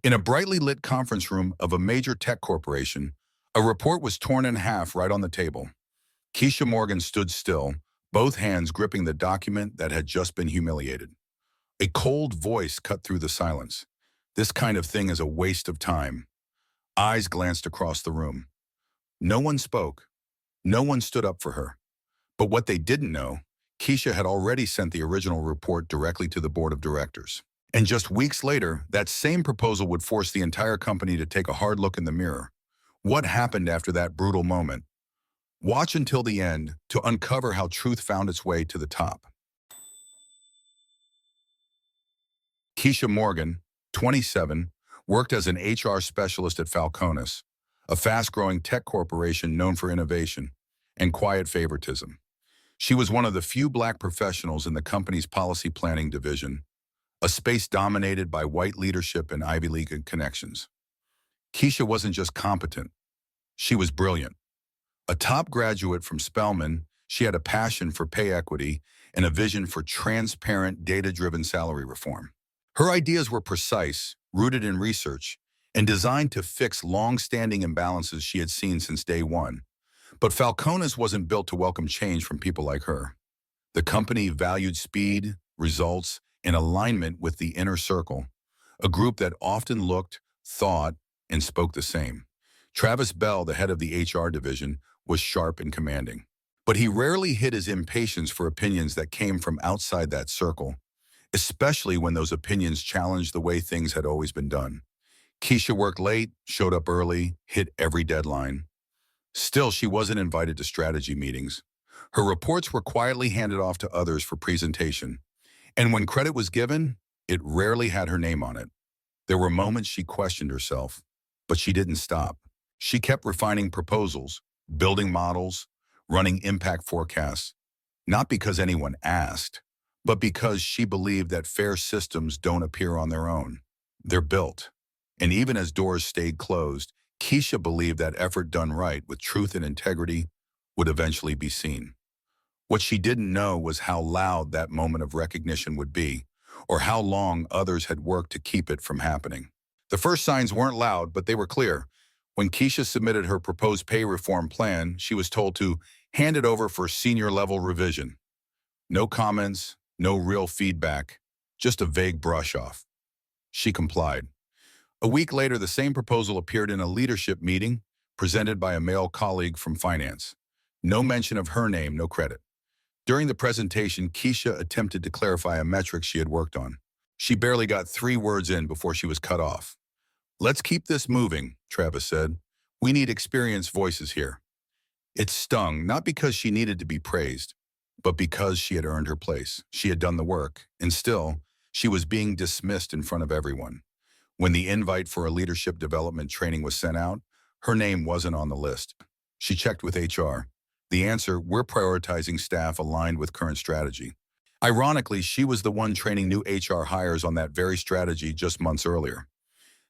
In a brightly lit conference room of a major tech corporation, a report was torn in half right on the table. Keisha Morgan stood still, both hands gripping the document that had just been humiliated. A cold voice cut through the silence. This kind of thing is a waste of time. Eyes glanced across the room. No one spoke. No one stood up for her. But what they didn't know, Keisha had already sent the original report directly to the board of directors. And just weeks later, that same proposal would force the entire company to take a hard look in the mirror. What happened after that brutal moment? Watch until the end to uncover how truth found its way to the top. Keisha Morgan, 27, worked as an HR specialist at Falcones, a fast-growing tech corporation known for innovation and quiet favoritism. She was one of the few Black professionals in the company's policy planning division, a space dominated by white leadership and Ivy League connections. Keisha wasn't just competent, she was brilliant. A top graduate from Spelman, she had a passion for pay equity and a vision for transparent, data-driven salary reform. Her ideas were precise, rooted in research, and designed to fix long-standing imbalances she had seen since day one. But Falcones wasn't built to welcome change from people like her. The company valued speed, results, and alignment with the inner circle, a group that often looked, thought, and spoke the same. Travis Bell, the head of the HR division, was sharp and commanding. But he rarely hid his impatience for opinions that came from outside that circle, especially when those opinions challenged the way things had always been done. Keisha worked late, showed up early, hit every deadline. Still, she wasn't invited to strategy meetings. Her reports were quietly handed off to others for presentation. And when credit was given, it rarely had her name on it. There were moments she questioned herself, but she didn't stop. She kept refining proposals, building models, running impact forecasts, not because anyone asked, but because she believed that fair systems don't appear on their own. They're built. And even as doors stayed closed, Keisha believed that effort done right with truth and integrity would eventually be seen. What she didn't know was how loud that moment of recognition would be, or how long others had worked to keep it from happening. The first signs weren't loud, but they were clear. When Keisha submitted her proposed pay reform plan, she was told to hand it over for senior-level revision. No comments, no real feedback, just a vague brush-off. She complied. A week later, the same proposal appeared in a leadership meeting presented by a male colleague from finance. No mention of her name, no credit. During the presentation, Keisha attempted to clarify a metric she had worked on. She barely got 3 words in before she was cut off. "Let's keep this moving," Travis said. "We need experienced voices here." It stung, not because she needed to be praised, but because she had earned her place. She had done the work, and still, she was being dismissed in front of everyone. When the invite for a leadership development training was sent out, her name wasn't on the list. She checked with HR. The answer, "We're prioritizing staff aligned with current strategy." Ironically, she was the one training new HR hires on that very strategy just months earlier.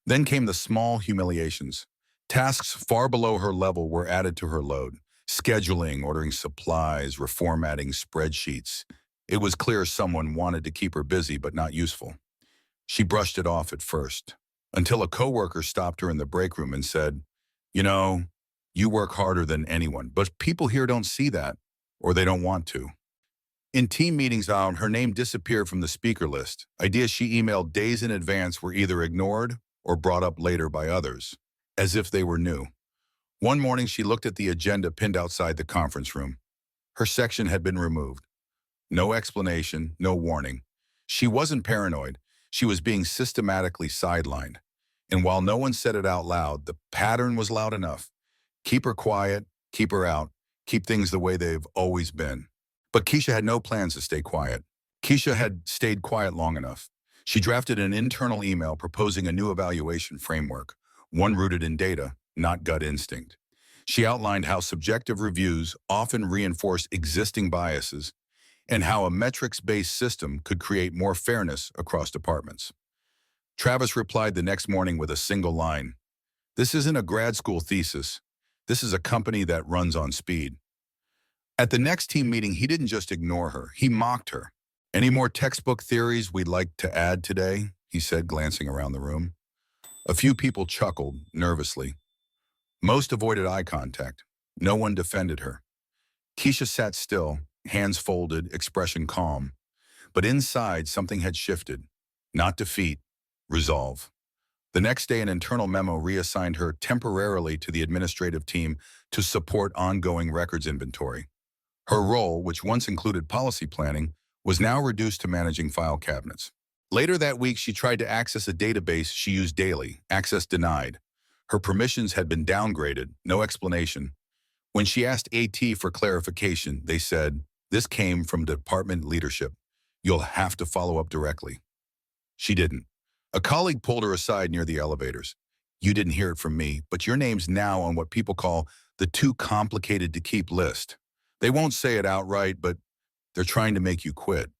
Then came the small humiliations. Tasks far below her level were added to her load. Scheduling, ordering supplies, reformatting spreadsheets. It was clear someone wanted to keep her busy but not useful. She brushed it off at first, until a coworker stopped her in the break room and said, "You know, you work harder than anyone, but people here don't see that, or they don't want to." In team meetings, her name disappeared from the speaker list. Ideas she emailed days in advance were either ignored or brought up later by others, as if they were new. One morning, she looked at the agenda pinned outside the conference room. Her section had been removed. No explanation, no warning. She wasn't paranoid. She was being systematically sidelined. And while no one said it out loud, the pattern was loud enough. Keep her quiet, keep her out, keep things the way they've always been. But Keisha had no plans to stay quiet. Keisha had stayed quiet long enough. She drafted an internal email proposing a new evaluation framework, one rooted in data, not gut instinct. She outlined how subjective reviews often reinforce existing biases and how a metrics-based system could create more fairness across departments. Travis replied the next morning with a single line. "This isn't a grad school thesis. This is a company that runs on speed." At the next team meeting, he didn't just ignore her, he mocked her. "Any more textbook theories we'd like to add today?" he said, glancing around the room. A few people chuckled nervously. Most avoided eye contact. No one defended her. Keisha sat still, hands folded, expression calm. But inside, something had shifted. Not defeat, resolve. The next day, an internal memo reassigned her temporarily to the administrative team to support ongoing records inventory. Her role, which once included policy planning, was now reduced to managing file cabinets. Later that week, she tried to access a database she used daily. Access denied. Her permissions had been downgraded, no explanation. When she asked AT for clarification, they said, "This came from department leadership. You'll have to follow up directly." She didn't. A colleague pulled her aside near the elevators. "You didn't hear it from me, but your name's now on what people call the too complicated to keep list. They won't say it outright, but they're trying to make you quit."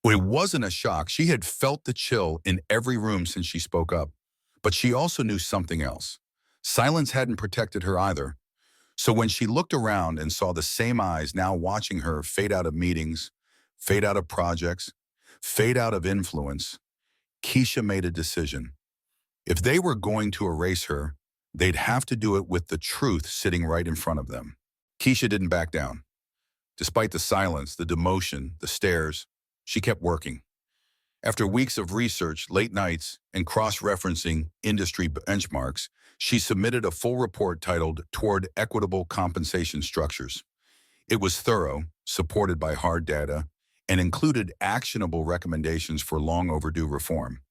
Well, it wasn't a shock. She had felt the chill in every room since she spoke up. But she also knew something else. Silence hadn't protected her either. So when she looked around and saw the same eyes now watching her fade out of meetings, fade out of projects, fade out of influence, Keisha made a decision. If they were going to erase her, they'd have to do it with the truth sitting right in front of them. Keisha didn't back down. Despite the silence, the demotion, the stares, she kept working. After weeks of research, late nights, and cross-referencing industry benchmarks, she submitted a full report titled Toward Equitable Compensation Structures. It was thorough, supported by hard data, and included actionable recommendations for long overdue reform.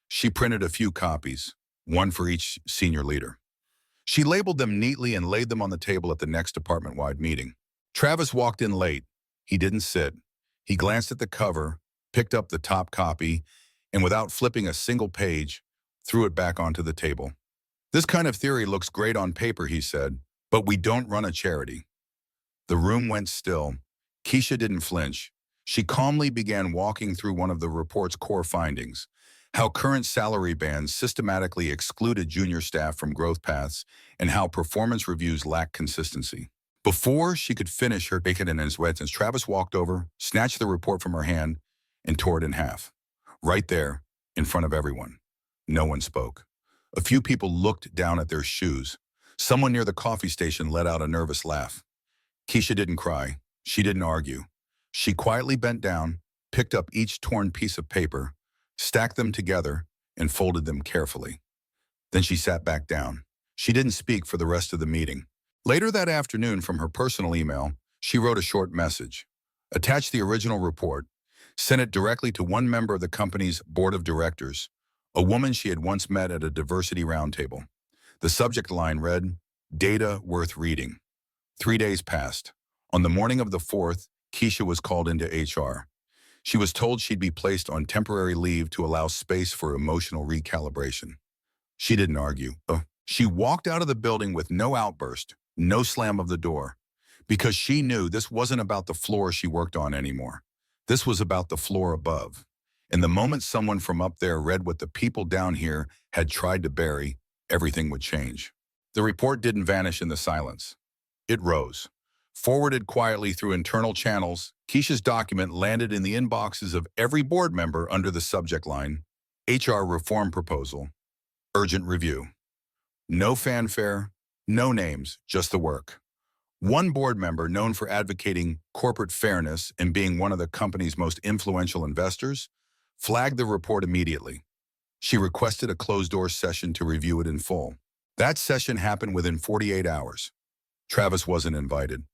She printed a few copies, one for each senior leader. She labeled them neatly and laid them on the table at the next department-wide meeting. Travis walked in late. He didn't sit. He glanced at the cover, picked up the top copy, and without flipping a single page, threw it back onto the table. "This kind of theory looks great on paper," he said, "but we don't run a charity." The room went still. Keisha didn't flinch. She calmly began walking through one of the report's core findings: how current salary bands systematically excluded junior staff from growth paths and how performance reviews lack consistency. Before she could finish her bacon and his sentence, Travis walked over, snatched the report from her hand, and tore it in half. Right there, in front of everyone. No one spoke. A few people looked down at their shoes. Someone near the coffee station let out a nervous laugh. Keisha didn't cry. She didn't argue. She quietly bent down, picked up each torn piece of paper, stacked them together, and folded them carefully. Then she sat back down. She didn't speak for the rest of the meeting. Later that afternoon, from her personal email, she wrote a short message, attached the original report, sent it directly to one member of the company's board of directors, a woman she had once met at a diversity roundtable. The subject line read, "Data worth reading." 3 days passed. On the morning of the 4th, Keisha was called into HR. She was told she'd be placed on temporary leave to allow space for emotional recalibration. She didn't argue. She walked out of the building with no outburst, no slam of the door, because she knew this wasn't about the floor she worked on anymore. This was about the floor above. And the moment someone from up there read what the people down here had tried to bury, everything would change. The report didn't vanish in the silence. It rose. Forwarded quietly through internal channels, Keisha's document landed in the inboxes of every board member under the subject line, HR Reform Proposal, Urgent Review. No fanfare, no names, just the work. One board member, known for advocating corporate fairness and being one of the company's most influential investors, flagged the report immediately. She requested a closed-door session to review it in full. That session happened within 48 hours. Travis wasn't invited.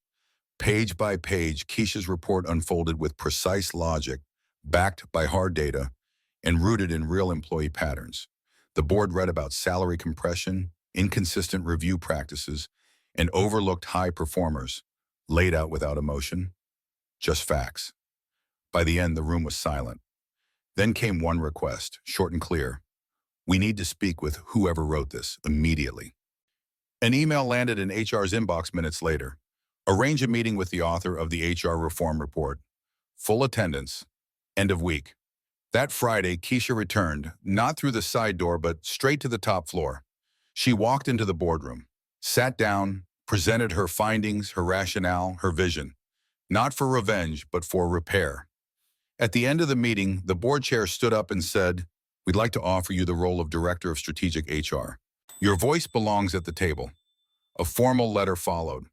Page by page, Keisha's report unfolded with precise logic, backed by hard data, and rooted in real employee patterns. The board read about salary compression, inconsistent review practices, and overlooked high performers, laid out without emotion, just facts. By the end, the room was silent. Then came one request, short and clear. "We need to speak with whoever wrote this immediately." An email landed in HR's inbox minutes later. "Arrange a meeting with the author of the HR Reform Report. Full attendance. End of week." That Friday, Keisha returned, not through the side door, but straight to the top floor. She walked into the boardroom, sat down, presented her findings, her rationale, her vision. Not for revenge, but for repair. At the end of the meeting, the board chair stood up and said, we'd like to offer you the role of Director of Strategic HR. Your voice belongs at the table. A formal letter followed.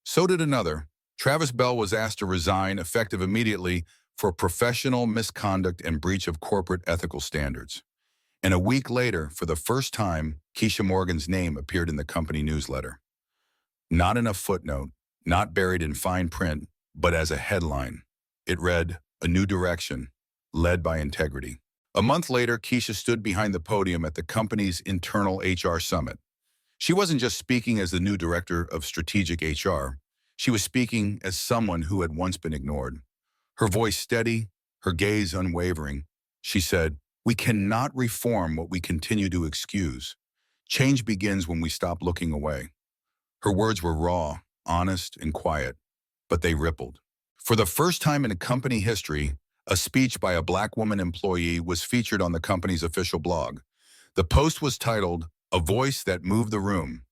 So did another. Travis Bell was asked to resign, effective immediately, for professional misconduct and breach of corporate ethical standards. And a week later, for the first time, Keisha Morgan's name appeared in the company newsletter. Not in a footnote, not buried in fine print, but as a headline. It read, "A New Direction, Led by Integrity." A month later, Keisha stood behind the podium at the company's internal HR summit. She wasn't just speaking as the new director of strategic HR. She was speaking as someone who had once been ignored. Her voice steady, her gaze unwavering. She said, "We cannot reform what we continue to excuse. Change begins when we stop looking away." Her words were raw, honest, and quiet, but they rippled. For the first time in company history, a speech by a Black woman employee was featured on the company's official blog. The post was titled, "A Voice That Moved the Room."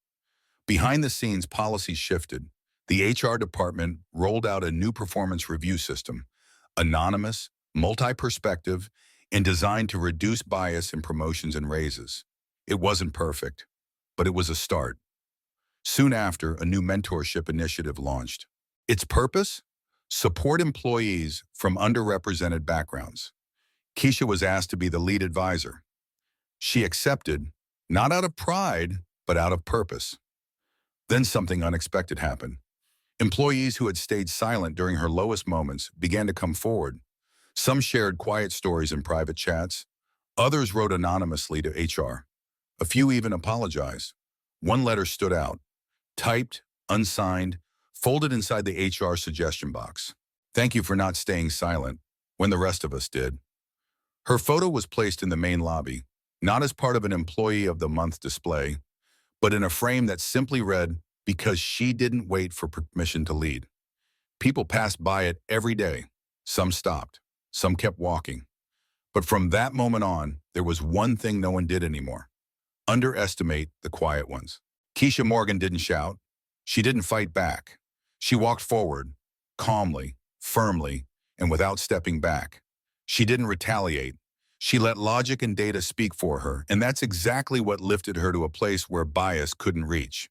Behind the scenes, policies shifted. The HR department rolled out a new performance review system, anonymous, multi-perspective, and designed to reduce bias in promotions and raises. It wasn't perfect, but it was a start. Soon after, a new mentorship initiative launched. Its purpose? Support employees from underrepresented backgrounds. Keisha was asked to be the lead advisor. She accepted, not out of pride, but out of purpose. Then something unexpected happened. Employees who had stayed silent during her lowest moments began to come forward. Some shared quiet stories in private chats. Others wrote anonymously to HR. A few even apologized. One letter stood out, typed, unsigned, folded inside the HR suggestion box. "Thank you for not staying silent when the rest of us did." Her photo was placed in the main lobby, not as part of an Employee of the Month display, but in a frame that simply read, "Because she didn't wait for permission to lead." People passed by it every day. Some stopped. Some kept walking. But from that moment on, there was one thing no one did anymore: underestimate the quiet ones. Keisha Morgan didn't shout. She didn't fight back. She walked forward, calmly, firmly, and without stepping back. She didn't retaliate. She let logic and data speak for her, and that's exactly what lifted her to a place where bias couldn't reach.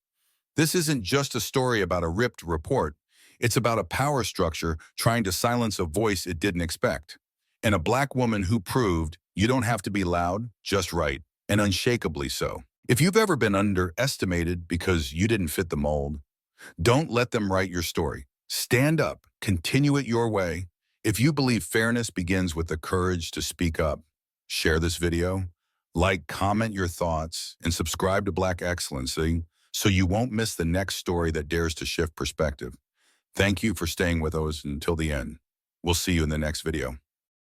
This isn't just a story about a ripped report. It's about a power structure trying to silence a voice it didn't expect. And a Black woman who proved you don't have to be loud, just right, and unshakably so. If you've ever been underestimated because you didn't fit the mold, don't let them write your story. Stand up, continue it your way. If you believe fairness begins with the courage to speak up, share this video, like, comment your thoughts, and subscribe to Black Excellency so you won't miss the next story that dares to shift perspective. Thank you for staying with us until the end. We'll see you in the next video.